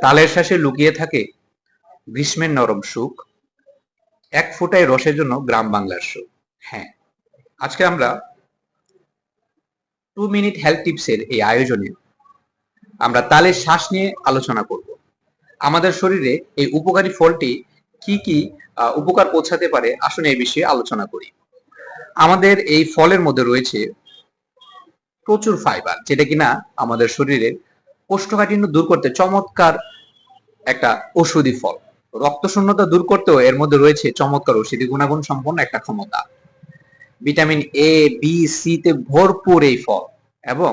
তালের শ্বাসে লুকিয়ে থাকে গ্রীষ্মের নরম সুখ, এক ফোঁটায় রসের জন্য গ্রাম বাংলার সুখ। হ্যাঁ, আজকে আমরা 2 মিনিট হেলথ টিপসের এই আয়োজনে আমরা তালের শ্বাস নিয়ে আলোচনা করব। আমাদের শরীরে এই উপকারী ফলটি কি কি উপকার পৌঁছাতে পারে, আসুন এই বিষয়ে আলোচনা করি। আমাদের এই ফলের মধ্যে রয়েছে প্রচুর ফাইবার, যেটা কিনা আমাদের শরীরের কোষ্ঠকাঠিন্য দূর করতে চমৎকার একটা ঔষধি ফল। রক্ত শূন্যতা দূর করতেও এর মধ্যে রয়েছে চমৎকার ঔষধি গুণাগুণ সম্পন্ন একটা ক্ষমতা। ভিটামিন এ, বি, সি তে ভরপুর এই ফল, এবং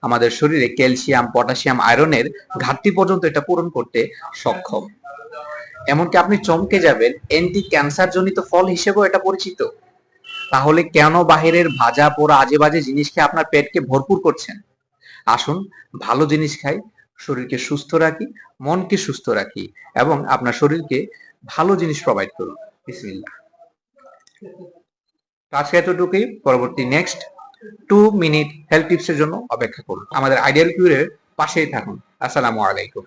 আমাদের শরীরে ক্যালসিয়াম, পটাশিয়াম, আয়রনের ঘাটতি পর্যন্ত এটা পূরণ করতে সক্ষম। এমনকি আপনি চমকে যাবেন, অ্যান্টি ক্যান্সার জনিত ফল হিসেবেও এটা পরিচিত। তাহলে কেন বাহিরের ভাজা পোড়া আজে বাজে জিনিস খেয়ে আপনার পেটকে ভরপুর করছেন? আসুন ভালো জিনিস খাই, শরীরকে সুস্থ রাখি, মনকে সুস্থ রাখি, এবং আপনার শরীরকে ভালো জিনিস প্রোভাইড করুন। বিসমিল্লাহ। আজকে এতটুকুই। পরবর্তী নেক্সট 2 মিনিট হেলথ টিপসের জন্য অপেক্ষা করুন। আমাদের আইডিয়াল কিউরের পাশেই থাকুন। আসসালামু আলাইকুম।